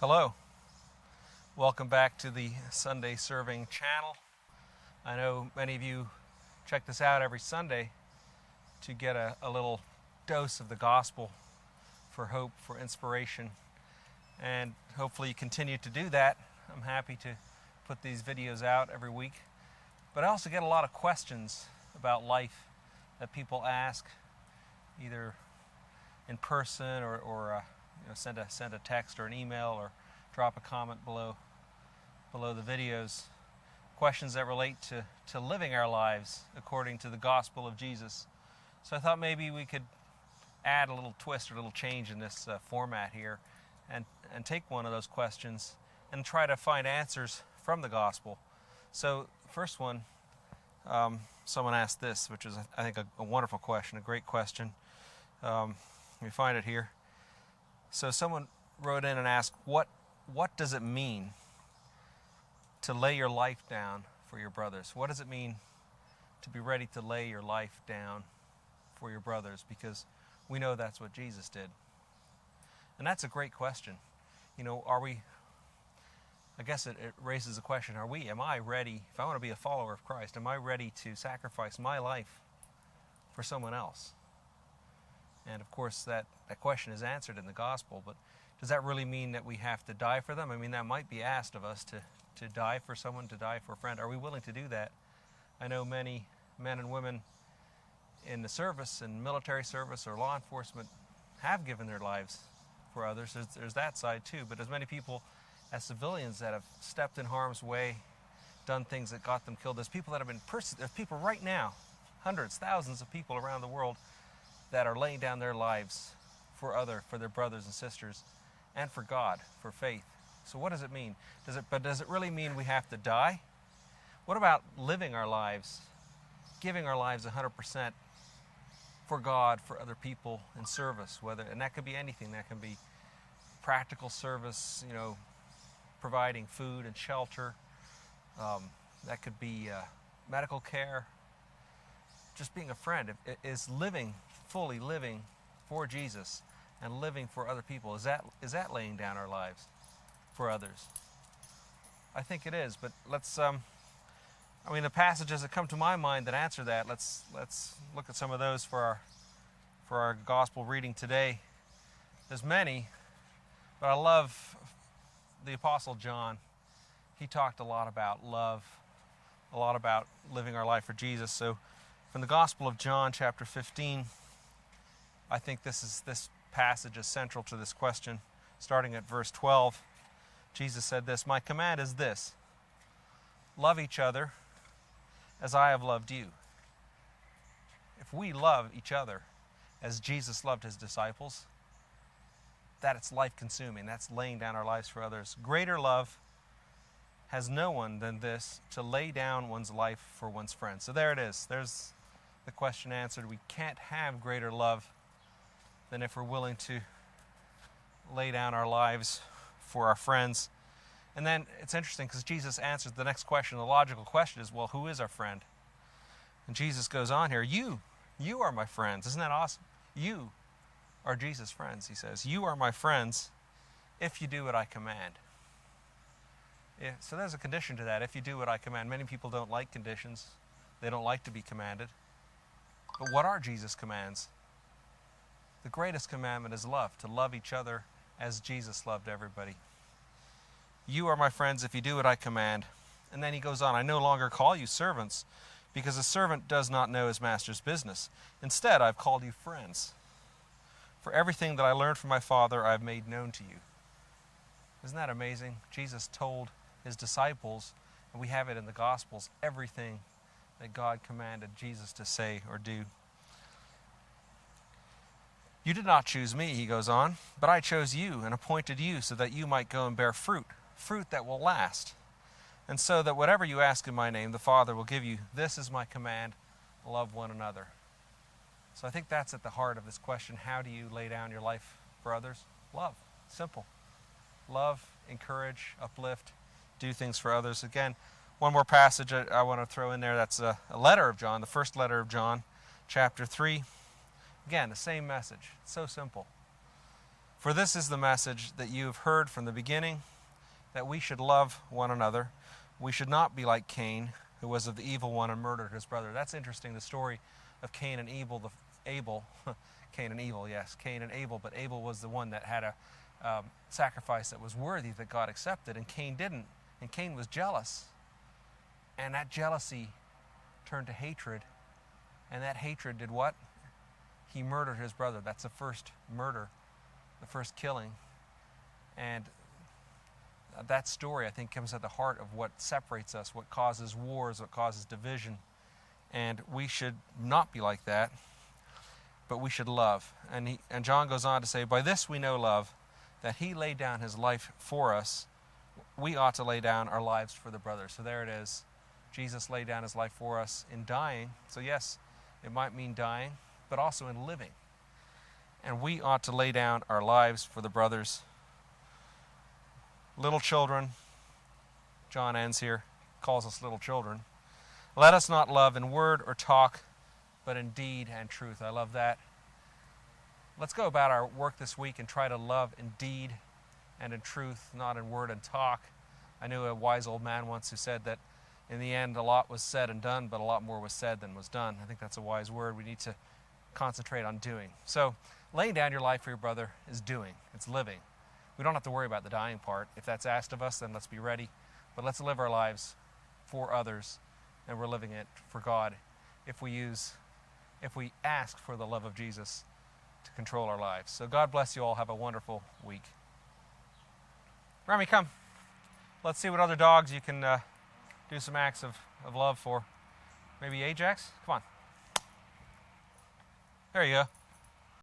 Hello. Welcome back to the Sunday Serving channel. I know many of you check this out every Sunday to get a little dose of the gospel for hope, for inspiration, and hopefully you continue to do that. I'm happy to put these videos out every week. But I also get a lot of questions about life that people ask, either in person or send a text or an email or drop a comment below the videos. Questions that relate to living our lives according to the gospel of Jesus. So I thought maybe we could add a little twist or a little change in this format here and take one of those questions and try to find answers from the gospel. So first one, someone asked this, which is I think a wonderful question, a great question. Let me find it here. So someone wrote in and asked, what does it mean to lay your life down for your brothers? What does it mean to be ready to lay your life down for your brothers? Because we know that's what Jesus did. And that's a great question. Are we, I guess it raises the question, am I ready, if I want to be a follower of Christ, am I ready to sacrifice my life for someone else? And of course that question is answered in the gospel, but does that really mean that we have to die for them? I mean, that might be asked of us to die for someone, to die for a friend. Are we willing to do that? I know many men and women in the service, in military service or law enforcement, have given their lives for others. There's that side too, but as many people as civilians that have stepped in harm's way, done things that got them killed. There's people that have been there's people right now, hundreds, thousands of people around the world that are laying down their lives for their brothers and sisters, and for God, for faith. So what does it mean? Does it really mean we have to die? What about living our lives, giving our lives 100% for God, for other people in service? And that could be anything. That can be practical service, providing food and shelter. That could be medical care. Just being a friend is fully living for Jesus and living for other people. Is that laying down our lives for others? I think it is, but let's the passages that come to my mind that answer that, let's look at some of those for our gospel reading today. There's many, but I love the Apostle John. He talked a lot about love, a lot about living our life for Jesus. So from the Gospel of John, chapter 15, I think this passage is central to this question. Starting at verse 12, Jesus said this, "My command is this, love each other as I have loved you." If we love each other as Jesus loved his disciples, that it's life-consuming. That's laying down our lives for others. Greater love has no one than this, to lay down one's life for one's friends. So there it is. There's the question answered. We can't have greater love than if we're willing to lay down our lives for our friends. And then it's interesting because Jesus answers the next question. The logical question is, well, who is our friend? And Jesus goes on here, you are my friends. Isn't that awesome? You are Jesus' friends, he says. You are my friends if you do what I command. Yeah, so there's a condition to that, if you do what I command. Many people don't like conditions. They don't like to be commanded. But what are Jesus' commands? The greatest commandment is love, to love each other as Jesus loved everybody. You are my friends if you do what I command. And then he goes on, I no longer call you servants, because a servant does not know his master's business. Instead, I've called you friends. For everything that I learned from my Father, I have made known to you. Isn't that amazing? Jesus told his disciples, and we have it in the Gospels, everything that God commanded Jesus to say or do. You did not choose me, he goes on, but I chose you and appointed you so that you might go and bear fruit that will last. And so that whatever you ask in my name, the Father will give you. This is my command, love one another. So I think that's at the heart of this question. How do you lay down your life for others? Love. Simple. Love, encourage, uplift, do things for others. Again, one more passage I want to throw in there. That's a letter of John, the first letter of John, chapter 3. Again, the same message. It's so simple. For this is the message that you have heard from the beginning, that we should love one another. We should not be like Cain, who was of the evil one and murdered his brother. That's interesting, the story of Cain and Abel. Cain and Abel, but Abel was the one that had a sacrifice that was worthy, that God accepted, and Cain didn't. And Cain was jealous. And that jealousy turned to hatred. And that hatred did what? He murdered his brother. That's the first murder, the first killing. And that story, I think, comes at the heart of what separates us, what causes wars, what causes division. And we should not be like that, but we should love. And John goes on to say, by this we know love, that he laid down his life for us. We ought to lay down our lives for the brothers. So there it is. Jesus laid down his life for us in dying. So yes, it might mean dying, but also in living. And we ought to lay down our lives for the brothers. Little children, John ends here, calls us little children. Let us not love in word or talk, but in deed and truth. I love that. Let's go about our work this week and try to love in deed and in truth, not in word and talk. I knew a wise old man once who said that in the end a lot was said and done, but a lot more was said than was done. I think that's a wise word. We need to concentrate on doing. So laying down your life for your brother is doing. It's living. We don't have to worry about the dying part. If that's asked of us, then let's be ready. But let's live our lives for others, and we're living it for God if we ask for the love of Jesus to control our lives. So God bless you all. Have a wonderful week. Remy, come. Let's see what other dogs you can do some acts of love for. Maybe Ajax? Come on. There you go.